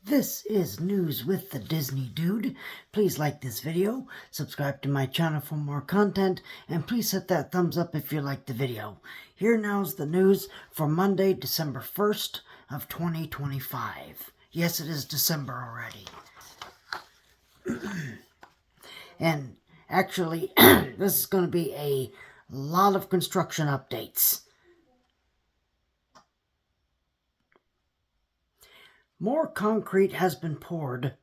This is News with the Disney Dude. Please like this video, subscribe to my channel for more content, and please hit that thumbs up if you like the video. Here now's the news for Monday, December 1st of 2025. Yes, it is December already. And actually, this is going to be a lot of construction updates. More concrete has been poured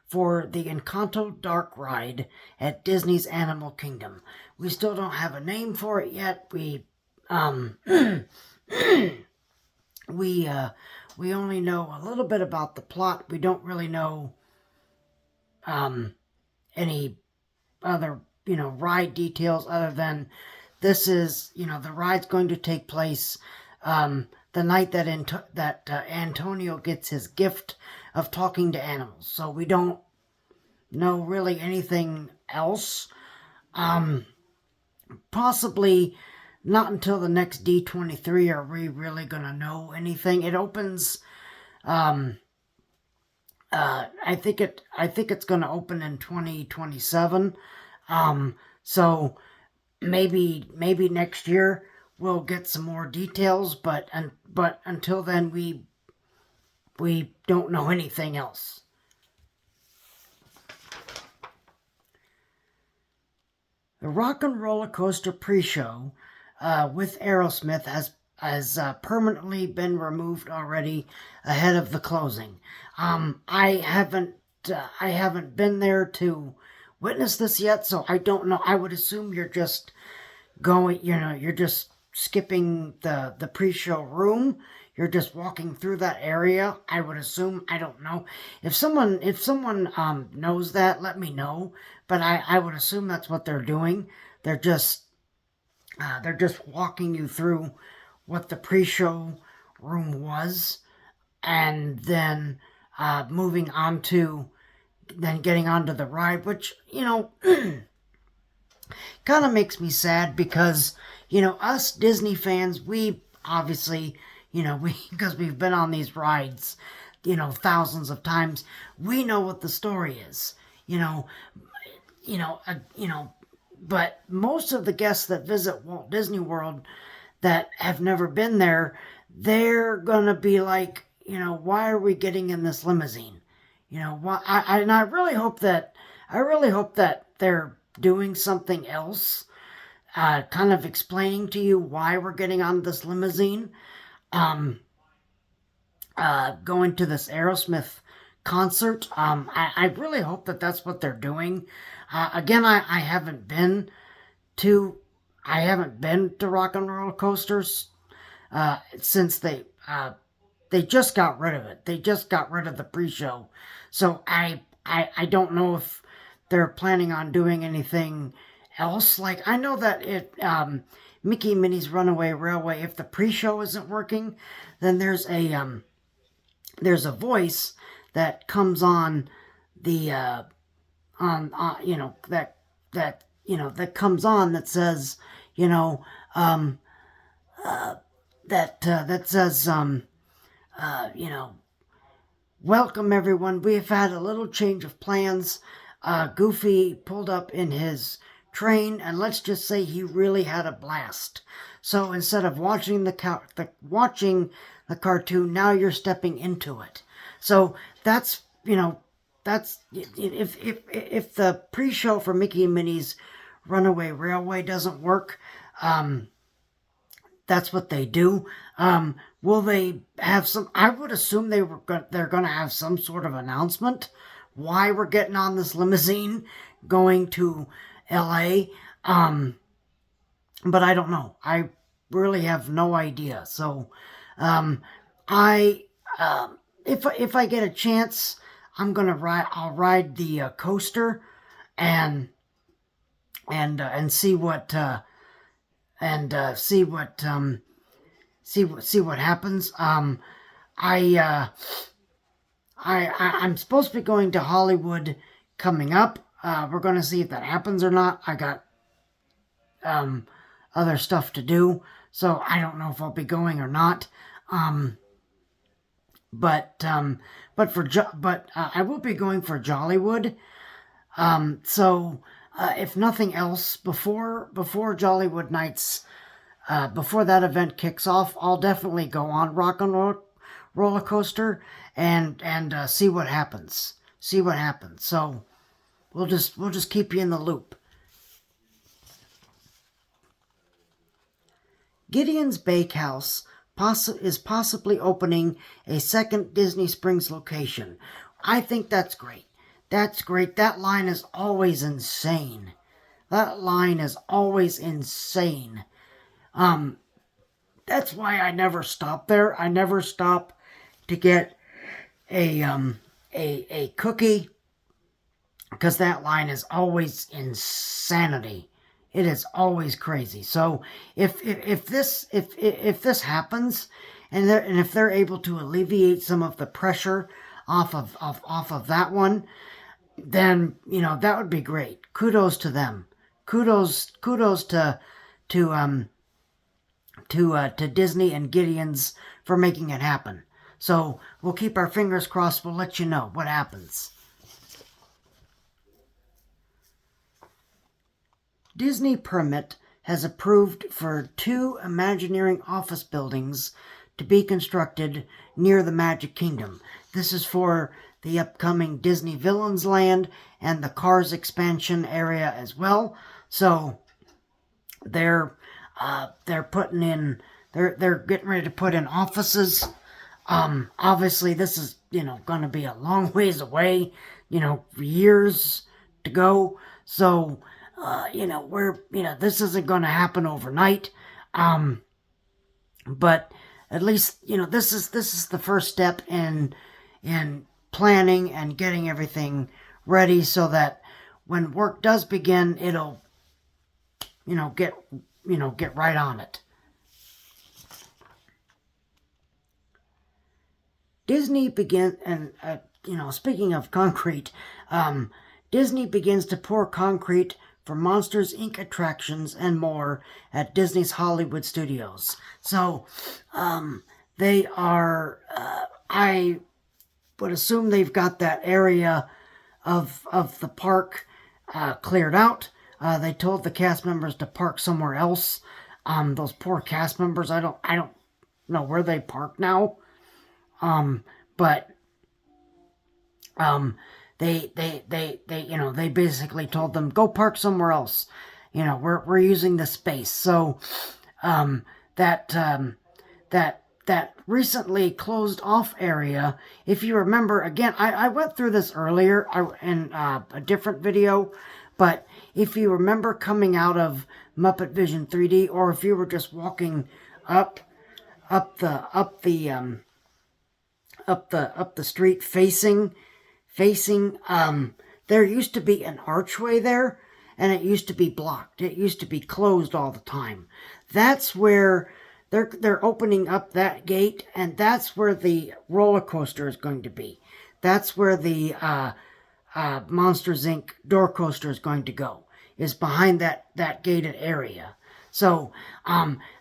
for the Encanto Dark Ride at Disney's Animal Kingdom. We still don't have a name for it yet. We only know a little bit about the plot. We don't really know any other ride details other than this is the ride's going to take place the night that Antonio gets his gift of talking to animals. So we don't know really anything else. Possibly not until the next D23 are we really going to know anything. It opens, I think it's going to open in 2027. So maybe next year we'll get some more details, but until then we don't know anything else. The Rock and Roller Coaster pre-show with Aerosmith has permanently been removed already ahead of the closing. I haven't been there to witness this yet, so I don't know. I would assume you're just going, you're just skipping the pre-show room. You're just walking through that area. I would assume. I don't know. If someone knows that, let me know. But I would assume that's what they're doing. They're just walking you through what the pre-show room was, and then moving on to getting onto the ride, which kind of makes me sad because us Disney fans, we obviously because we've been on these rides thousands of times, we know what the story is. But most of the guests that visit Walt Disney World that have never been there, they're gonna be like, why are we getting in this limousine? Why? I really hope that they're doing something else, kind of explaining to you why we're getting on this limousine, going to this Aerosmith concert. I really hope that that's what they're doing. Again, I haven't been to Rock and Roller Coasters since they just got rid of it. They just got rid of the pre-show, so I don't know if they're planning on doing anything else. Like, I know that Mickey and Minnie's Runaway Railway, if the pre-show isn't working, then there's a voice that comes on the that comes on that says that says welcome everyone. We've had a little change of plans. Goofy pulled up in his train, and let's just say he really had a blast. So instead of watching the cartoon, now you're stepping into it. So that's if the pre-show for Mickey and Minnie's Runaway Railway doesn't work, that's what they do. Will they have some? I would assume they're going to have some sort of announcement why we're getting on this limousine going to LA. But I don't know. I really have no idea. So, if I get a chance, I'll ride the coaster and see what see what happens. I'm supposed to be going to Hollywood coming up. We're going to see if that happens or not. I got other stuff to do, so I don't know if I'll be going or not. but I will be going for Jollywood. So if nothing else, before Jollywood Nights, before that event kicks off, I'll definitely go on Rock and Roller Coaster and see what happens. See what happens. So we'll just keep you in the loop. Gideon's Bakehouse is possibly opening a second Disney Springs location. I think that's great. That's great. That line is always insane. That line is always insane. That's why I never stop there. I never stop to get a cookie, because that line is always insanity. It is always crazy. So if this happens, and if they're able to alleviate some of the pressure off of that one, then that would be great. Kudos to them. Kudos to Disney and Gideon's for making it happen. So we'll keep our fingers crossed. We'll let you know what happens. Disney Permit has approved for 2 Imagineering office buildings to be constructed near the Magic Kingdom. This is for the upcoming Disney Villains Land and the Cars expansion area as well. So they're putting in, they're getting ready to put in offices. Obviously this is going to be a long ways away, years to go. So this isn't going to happen overnight. But at least, this is the first step in planning and getting everything ready so that when work does begin, it'll, get right on it. Disney begins, and, speaking of concrete, Disney begins to pour concrete for Monsters, Inc. attractions and more at Disney's Hollywood Studios. So, they are, I would assume they've got that area of the park cleared out. They told the cast members to park somewhere else. Those poor cast members, I don't know where they park now. But they basically told them, go park somewhere else. We're using the space. So, that recently closed off area, if you remember, again, I went through this earlier in a different video, but if you remember coming out of Muppet Vision 3D, or if you were just walking up the street facing, there used to be an archway there, and it used to be blocked. It used to be closed all the time. That's where they're opening up that gate, and that's where the roller coaster is going to be. That's where the Monsters Inc. door coaster is going to go, is behind that gated area. So,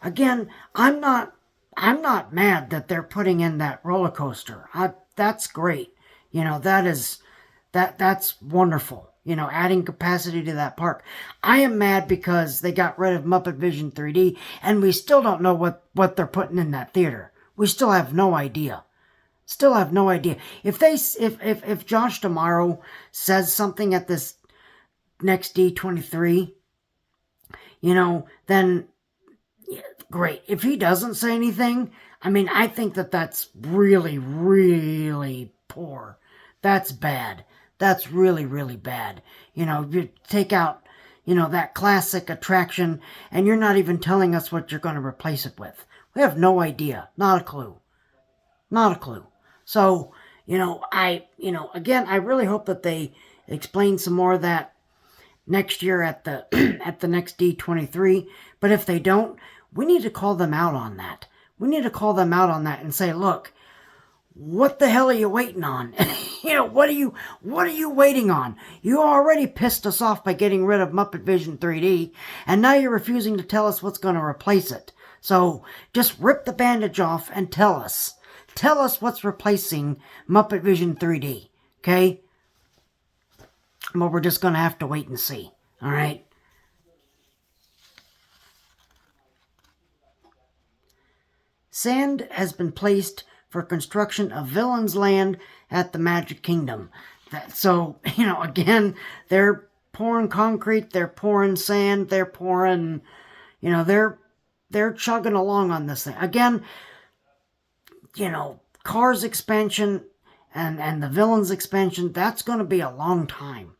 again, I'm not mad that they're putting in that roller coaster. That's great. That's wonderful. Adding capacity to that park. I am mad because they got rid of Muppet Vision 3D, and we still don't know what they're putting in that theater. We still have no idea. Still have no idea. If Josh D'Amaro says something at this next D23, then great. If he doesn't say anything, I think that's really, really poor. That's bad. That's really, really bad. You take out, that classic attraction, and you're not even telling us what you're going to replace it with. We have no idea. Not a clue. Not a clue. So, again, I really hope that they explain some more of that next year at the at the next D23. But if they don't, we need to call them out on that. We need to call them out on that and say, look, what the hell are you waiting on? What are you waiting on? You already pissed us off by getting rid of Muppet Vision 3D, and now you're refusing to tell us what's going to replace it. So just rip the bandage off and tell us. Tell us what's replacing Muppet Vision 3D, okay? Well, we're just going to have to wait and see, all right? Sand has been placed for construction of Villain's Land at the Magic Kingdom. So, again, they're pouring concrete, they're pouring sand, they're pouring, they're chugging along on this thing. Again, Cars expansion and the Villains expansion, that's going to be a long time.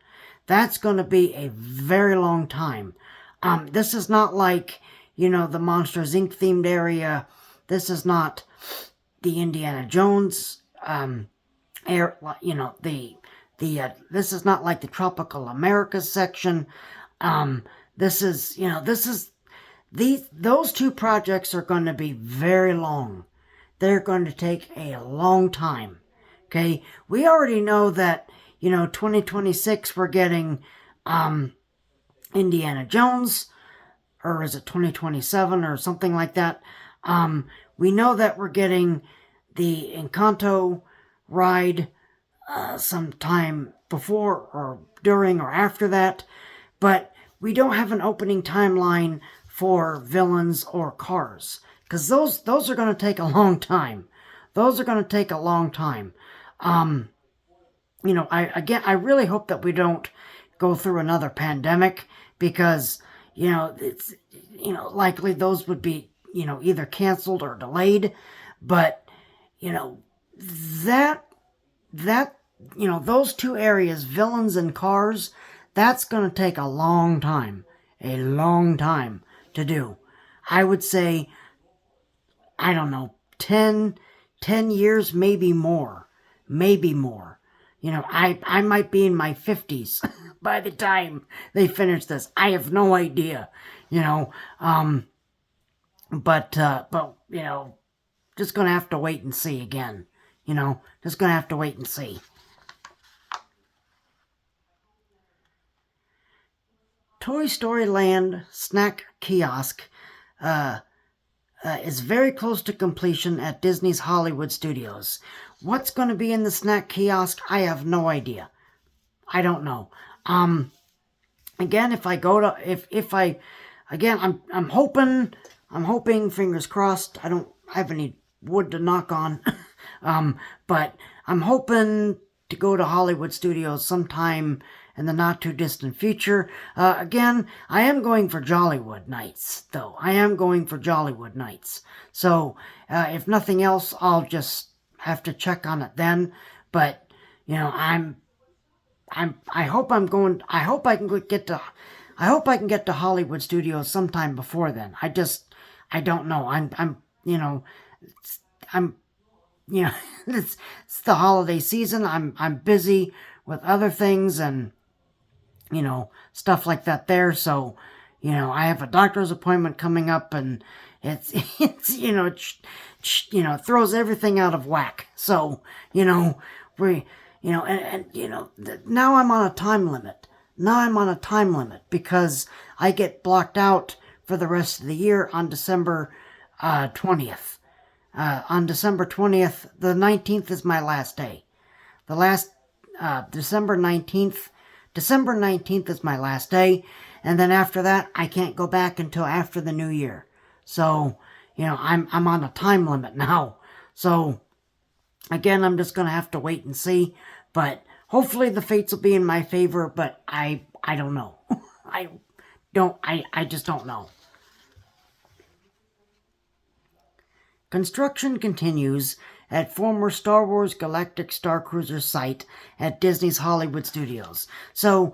That's going to be a very long time. This is not like, the Monsters, Inc. themed area. This is not the Indiana Jones this is not like the Tropical Americas section. Those two projects are going to be very long. They're going to take a long time. Okay, we already know that 2026 we're getting Indiana Jones, or is it 2027 or something like that? We know that we're getting the Encanto ride sometime before or during or after that, but we don't have an opening timeline for Villains or Cars, because those are going to take a long time. Those are going to take a long time. I really hope that we don't go through another pandemic, because it's likely those would be either canceled or delayed. But those two areas, Villains and Cars, that's going to take a long time to do. I would say, I don't know, 10 years, maybe more. I might be in my 50s by the time they finish this. I have no idea, but just gonna have to wait and see again, just gonna have to wait and see. Toy Story Land snack kiosk is very close to completion at Disney's Hollywood Studios. What's going to be in the snack kiosk? I have no idea. I don't know. Again, I'm hoping, fingers crossed, I don't have any wood to knock on, but I'm hoping to go to Hollywood Studios sometime in the not too distant future. Again, I am going for Jollywood Nights, though. So, if nothing else, I'll just have to check on it then. But, I hope I can get to Hollywood Studios sometime before then. I don't know. It's the holiday season. I'm busy with other things and, stuff like that there. So, I have a doctor's appointment coming up, and it throws everything out of whack. So, now I'm on a time limit. Because I get blocked out for the rest of the year on December 20th. On December 20th, the 19th is my last day. December 19th is my last day, and then after that, I can't go back until after the new year. So, I'm on a time limit now. So, again, I'm just going to have to wait and see, but hopefully the fates will be in my favor, but I don't know. I just don't know. Construction continues at former Star Wars Galactic Star Cruiser site at Disney's Hollywood Studios. So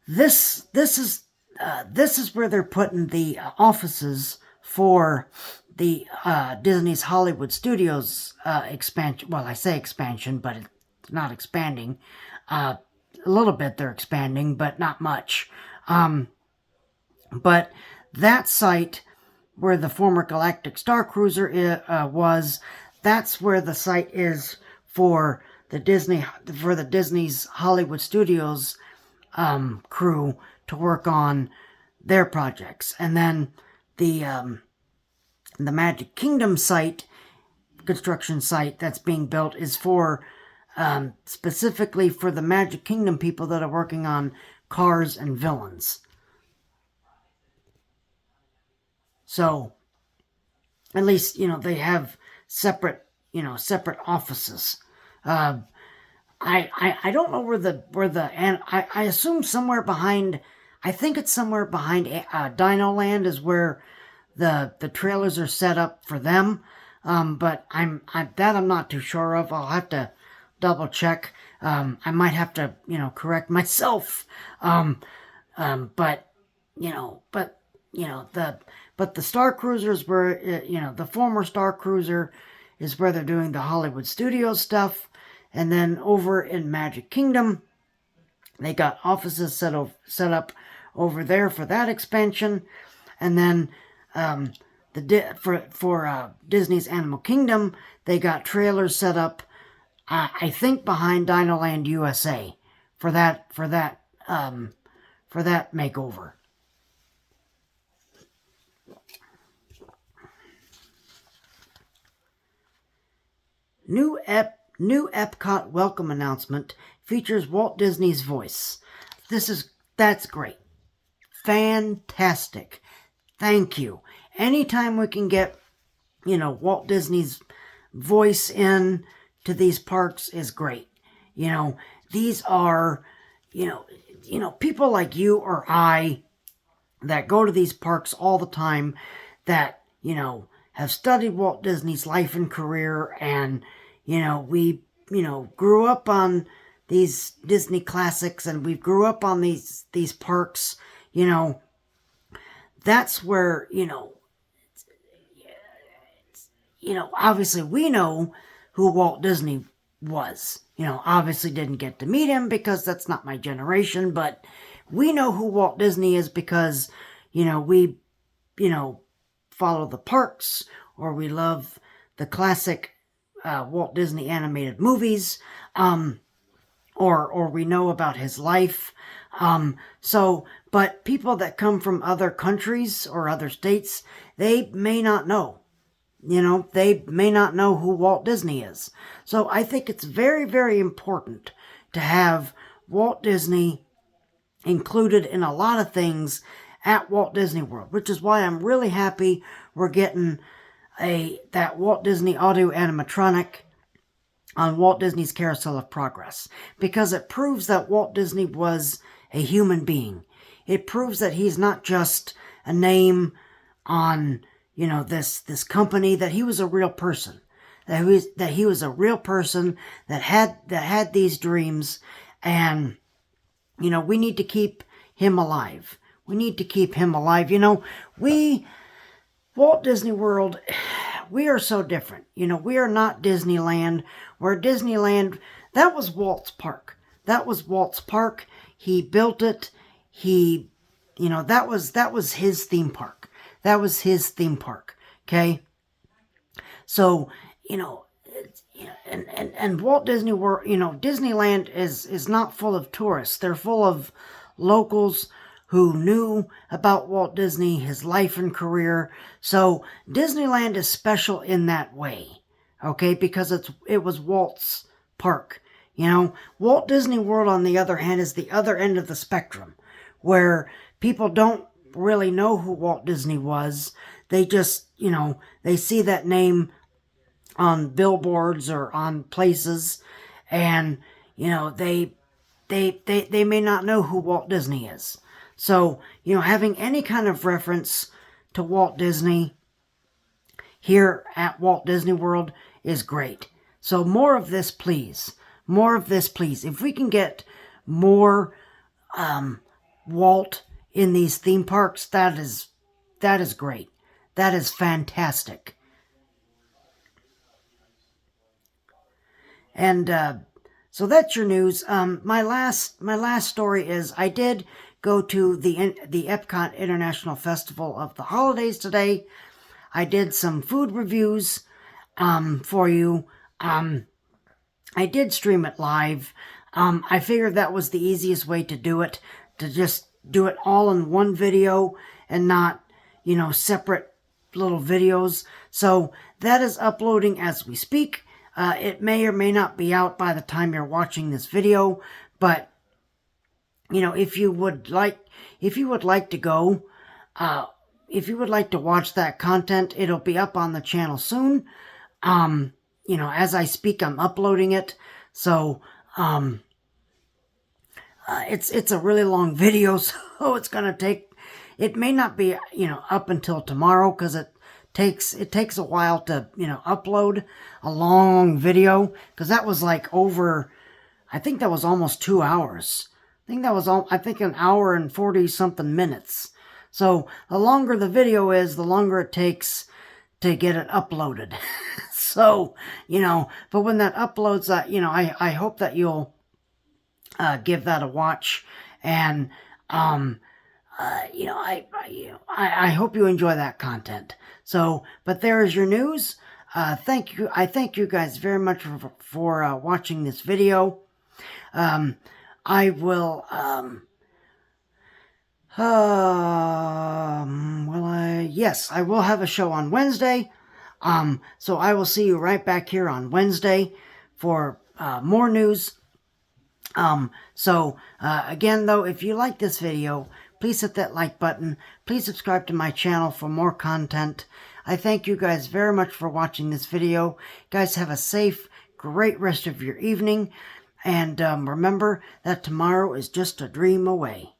this is where they're putting the offices for the Disney's Hollywood Studios expansion. Well, I say expansion, but it's not expanding. A little bit they're expanding, but not much. But that site where the former Galactic Star Cruiser was, that's where the site is for the Disney's Hollywood Studios crew to work on their projects. And then the the Magic Kingdom site, construction site that's being built, is for specifically for the Magic Kingdom people that are working on Cars and Villains. So, at least, they have separate offices. I don't know and I assume somewhere behind, I think it's somewhere behind Dino Land is where the trailers are set up for them. But I'm not too sure of. I'll have to double check. I might have to, correct myself. But the Star Cruisers were, the former Star Cruiser is where they're doing the Hollywood Studios stuff. And then over in Magic Kingdom, they got offices set up over there for that expansion. And then for Disney's Animal Kingdom, they got trailers set up, I think behind Dino Land USA for that makeover. New Epcot welcome announcement features Walt Disney's voice. That's great. Fantastic. Thank you. Anytime we can get, Walt Disney's voice in to these parks is great. These are, people like you or I that go to these parks all the time that, have studied Walt Disney's life and career, and, we, grew up on these Disney classics, and we grew up on these parks, that's where, obviously we know who Walt Disney was. Obviously didn't get to meet him because that's not my generation, but we know who Walt Disney is because, we, follow the parks, or we love the classic Walt Disney animated movies, or we know about his life. But people that come from other countries or other states, they may not know. They may not know who Walt Disney is. So I think it's very, very important to have Walt Disney included in a lot of things at Walt Disney World, which is why I'm really happy we're getting that Walt Disney audio animatronic on Walt Disney's Carousel of Progress, because it proves that Walt Disney was a human being. It proves that he's not just a name on, this company, that he was a real person, that he was a real person that had these dreams, and, we need to keep him alive. We need to keep him alive. Walt Disney World, we are so different. We are not Disneyland. Where Disneyland, that was Walt's park. That was Walt's park. He built it. That was his theme park. That was his theme park. Okay? So, and Walt Disney World, Disneyland is not full of tourists. They're full of locals who knew about Walt Disney, his life and career. So Disneyland is special in that way, okay? Because it was Walt's park. Walt Disney World, on the other hand, is the other end of the spectrum, where people don't really know who Walt Disney was. They just, they see that name on billboards or on places, and, they may not know who Walt Disney is. So, having any kind of reference to Walt Disney here at Walt Disney World is great. So more of this, please. More of this, please. If we can get more Walt in these theme parks, that is great. That is fantastic. And so that's your news. My last story is I did go to the Epcot International Festival of the Holidays today. I did some food reviews for you. I did stream it live. I figured that was the easiest way to do it, to just do it all in one video and not, separate little videos. So that is uploading as we speak. It may or may not be out by the time you're watching this video, but you know, if you would like to go, if you would like to watch that content, it'll be up on the channel soon. You know, as I speak, I'm uploading it. So, it's a really long video, so it's gonna take, it may not be, you know, up until tomorrow, because it takes a while to, you know, upload a long video, because that was like over, I think that was almost 2 hours. I think an hour and 40 something minutes. So the longer the video is, the longer it takes to get it uploaded. So, you know, but when that uploads, you know, I hope that you'll give that a watch, and you know, I hope you enjoy that content. So, but there is your news. Thank you. I thank you guys very much for watching this video. I will, yes, I will have a show on Wednesday. So I will see you right back here on Wednesday for more news. Again, though, if you like this video, please hit that like button. Please subscribe to my channel for more content. I thank you guys very much for watching this video. Guys, have a safe, great rest of your evening. And remember that tomorrow is just a dream away.